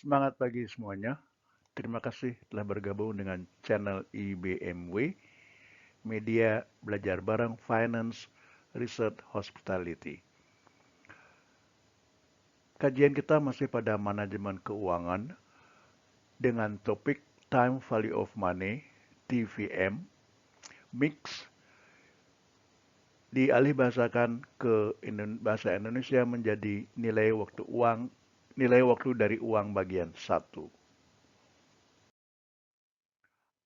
Semangat pagi semuanya. Terima kasih telah bergabung dengan channel IBMW, Media Belajar Bareng Finance Research Hospitality. Kajian kita masih pada manajemen keuangan dengan topik Time Value of Money, TVM, mix dialihbahasakan ke bahasa Indonesia menjadi nilai waktu dari uang bagian 1.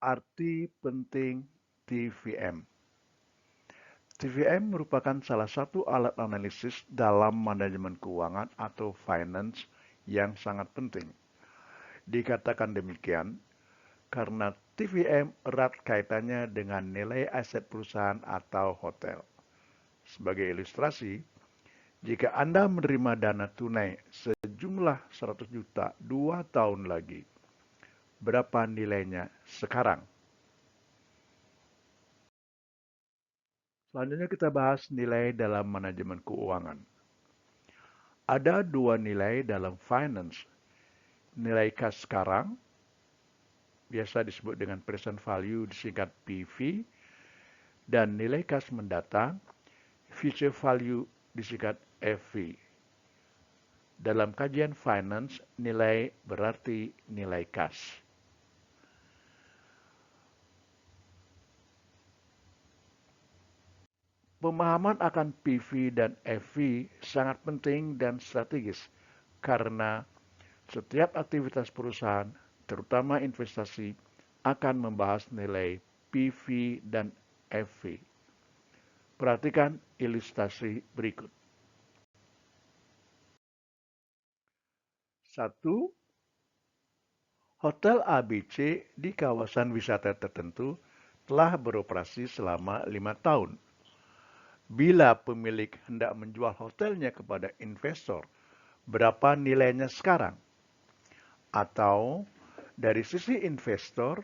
Arti penting TVM. TVM merupakan salah satu alat analisis dalam manajemen keuangan atau finance yang sangat penting. Dikatakan demikian karena TVM erat kaitannya dengan nilai aset perusahaan atau hotel. Sebagai ilustrasi, jika Anda menerima dana tunai sejumlah 100 juta 2 tahun lagi, berapa nilainya sekarang? Selanjutnya kita bahas nilai dalam manajemen keuangan. Ada dua nilai dalam finance. Nilai kas sekarang, biasa disebut dengan present value disingkat PV, dan nilai kas mendatang, future value disingkat FV. Dalam kajian finance, nilai berarti nilai kas. Pemahaman akan PV dan FV sangat penting dan strategis karena setiap aktivitas perusahaan, terutama investasi, akan membahas nilai PV dan FV. Perhatikan ilustrasi berikut. 1. Hotel ABC di kawasan wisata tertentu telah beroperasi selama 5 tahun. Bila pemilik hendak menjual hotelnya kepada investor, berapa nilainya sekarang? Atau dari sisi investor,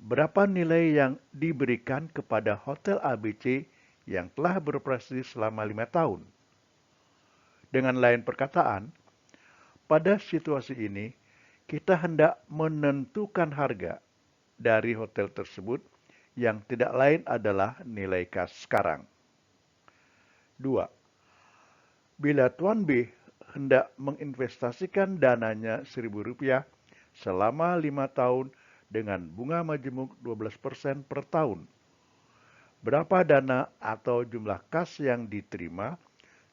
berapa nilai yang diberikan kepada Hotel ABC yang telah beroperasi selama 5 tahun? Dengan lain perkataan, pada situasi ini, kita hendak menentukan harga dari hotel tersebut yang tidak lain adalah nilai kas sekarang. 2. Bila Tuan B hendak menginvestasikan dananya Rp1.000 selama 5 tahun dengan bunga majemuk 12% per tahun, berapa dana atau jumlah kas yang diterima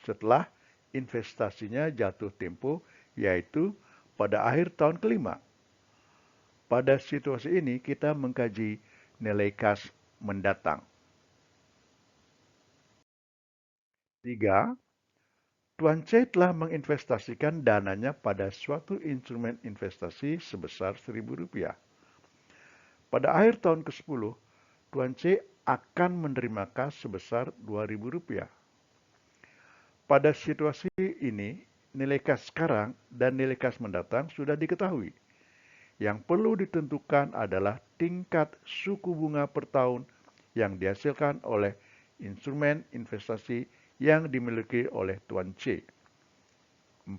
setelah investasinya jatuh tempo, yaitu pada akhir tahun kelima? Pada situasi ini kita mengkaji nilai kas mendatang. 3. Tuan C telah menginvestasikan dananya pada suatu instrumen investasi sebesar Rp1.000. Pada akhir tahun ke-10, Tuan C akan menerima kas sebesar Rp2.000. Pada situasi ini, nilai kas sekarang dan nilai kas mendatang sudah diketahui. Yang perlu ditentukan adalah tingkat suku bunga per tahun yang dihasilkan oleh instrumen investasi yang dimiliki oleh Tuan C. 4.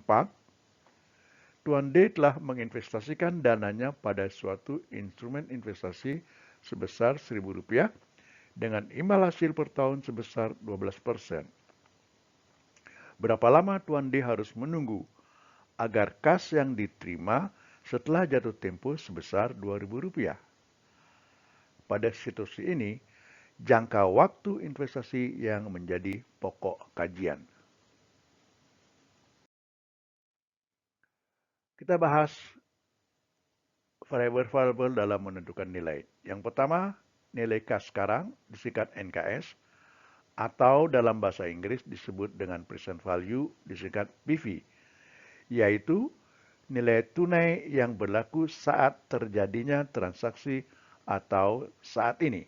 Tuan D telah menginvestasikan dananya pada suatu instrumen investasi sebesar Rp1.000 dengan imbal hasil per tahun sebesar 12%. Berapa lama Tuan D harus menunggu agar kas yang diterima setelah jatuh tempo sebesar Rp2.000? Pada situasi ini, jangka waktu investasi yang menjadi pokok kajian. Kita bahas variabel-variabel dalam menentukan nilai. Yang pertama, nilai kas sekarang disingkat NKS atau dalam bahasa Inggris disebut dengan present value disingkat PV, yaitu nilai tunai yang berlaku saat terjadinya transaksi atau saat ini.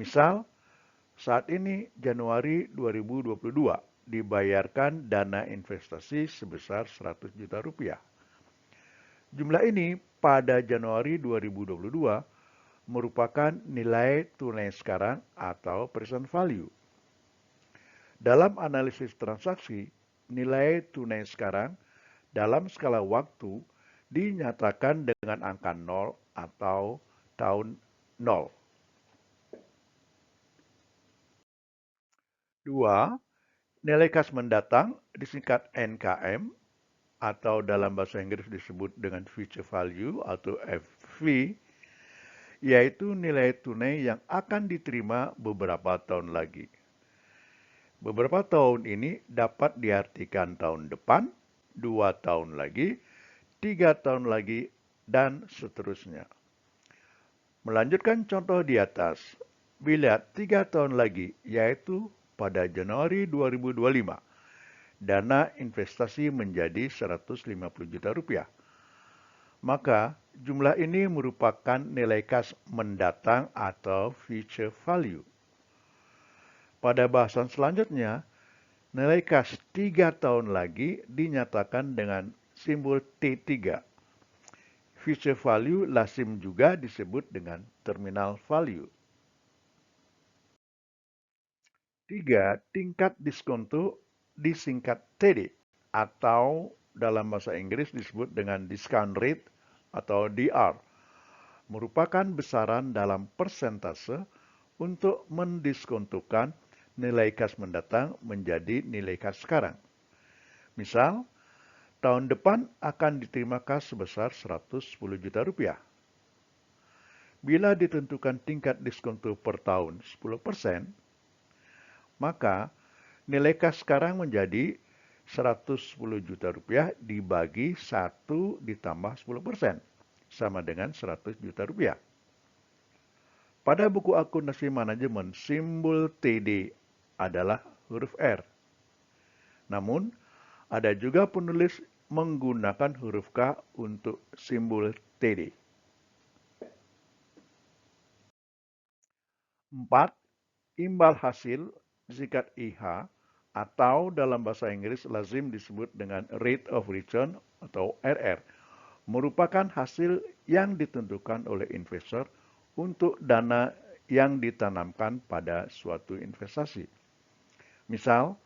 Misal, saat ini Januari 2022 dibayarkan dana investasi sebesar Rp100 juta. Jumlah ini pada Januari 2022 merupakan nilai tunai sekarang atau present value. Dalam analisis transaksi, nilai tunai sekarang dalam skala waktu dinyatakan dengan angka 0 atau tahun 0. 2. Nilai kas mendatang disingkat NKM atau dalam bahasa Inggris disebut dengan future value atau FV, yaitu nilai tunai yang akan diterima beberapa tahun lagi. Beberapa tahun ini dapat diartikan tahun depan, 2 tahun lagi, 3 tahun lagi, dan seterusnya. Melanjutkan contoh di atas, bila 3 tahun lagi, yaitu pada Januari 2025, dana investasi menjadi 150 juta rupiah. Maka jumlah ini merupakan nilai kas mendatang atau future value. Pada bahasan selanjutnya, nilai kas 3 tahun lagi dinyatakan dengan simbol T3. Future value lazim juga disebut dengan terminal value. 3. Tingkat diskonto disingkat TD atau dalam bahasa Inggris disebut dengan discount rate atau DR. Merupakan besaran dalam persentase untuk mendiskontokan nilai kas mendatang menjadi nilai kas sekarang. Misal, tahun depan akan diterima kas sebesar 110 juta rupiah. Bila ditentukan tingkat diskonto per tahun 10%, maka nilai kas sekarang menjadi 110 juta rupiah dibagi 1 ditambah 10%, sama dengan 100 juta rupiah. Pada buku akuntansi manajemen, simbol TD adalah huruf R. Namun, ada juga penulis menggunakan huruf K untuk simbol TD. 4. Imbal hasil disingkat IH atau dalam bahasa Inggris lazim disebut dengan rate of return atau RR, merupakan hasil yang ditentukan oleh investor untuk dana yang ditanamkan pada suatu investasi. Misal,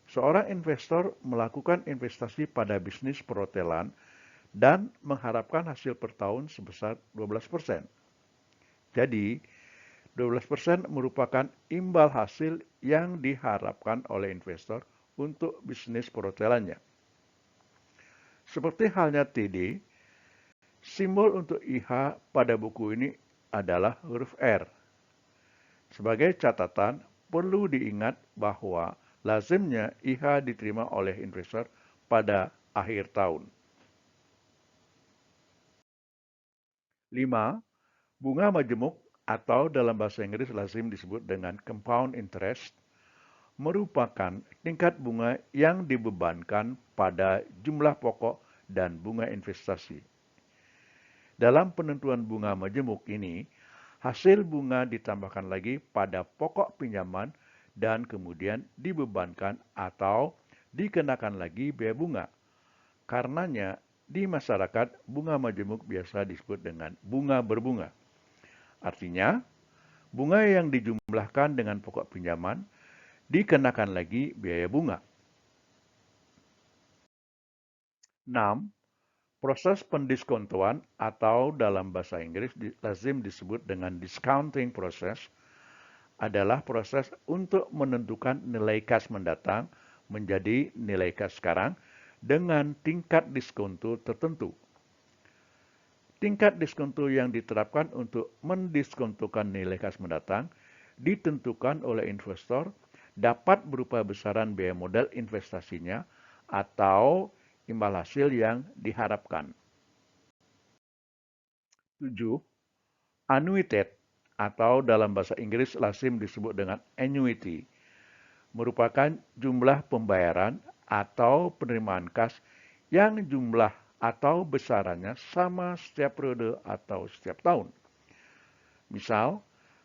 seorang investor melakukan investasi pada bisnis perhotelan dan mengharapkan hasil per tahun sebesar 12%. Jadi, 12% merupakan imbal hasil yang diharapkan oleh investor untuk bisnis perhotelannya. Seperti halnya TD, simbol untuk IH pada buku ini adalah huruf R. Sebagai catatan, perlu diingat bahwa lazimnya IH diterima oleh investor pada akhir tahun. 5. Bunga majemuk atau dalam bahasa Inggris lazim disebut dengan compound interest merupakan tingkat bunga yang dibebankan pada jumlah pokok dan bunga investasi. Dalam penentuan bunga majemuk ini, hasil bunga ditambahkan lagi pada pokok pinjaman dan kemudian dibebankan atau dikenakan lagi biaya bunga. Karenanya, di masyarakat, bunga majemuk biasa disebut dengan bunga berbunga. Artinya, bunga yang dijumlahkan dengan pokok pinjaman dikenakan lagi biaya bunga. 6. Proses pendiskontoan atau dalam bahasa Inggris lazim disebut dengan discounting process adalah proses untuk menentukan nilai kas mendatang menjadi nilai kas sekarang dengan tingkat diskonto tertentu. Tingkat diskonto yang diterapkan untuk mendiskontokan nilai kas mendatang ditentukan oleh investor dapat berupa besaran biaya modal investasinya atau imbal hasil yang diharapkan. 7. Annuitate atau dalam bahasa Inggris lazim disebut dengan annuity merupakan jumlah pembayaran atau penerimaan kas yang jumlah atau besarannya sama setiap periode atau setiap tahun. Misal,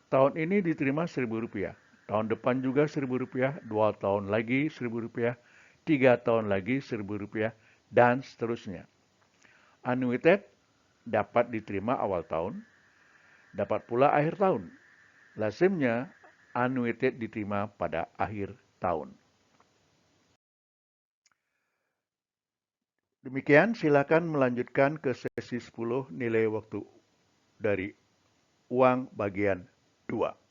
tahun ini diterima Rp1.000, tahun depan juga Rp1.000, 2 tahun lagi Rp1.000, 3 tahun lagi Rp1.000, dan seterusnya. Annuitate dapat diterima awal tahun, dapat pula akhir tahun. Lazimnya, annuitate diterima pada akhir tahun. Demikian, silakan melanjutkan ke sesi 10 nilai waktu dari uang bagian 2.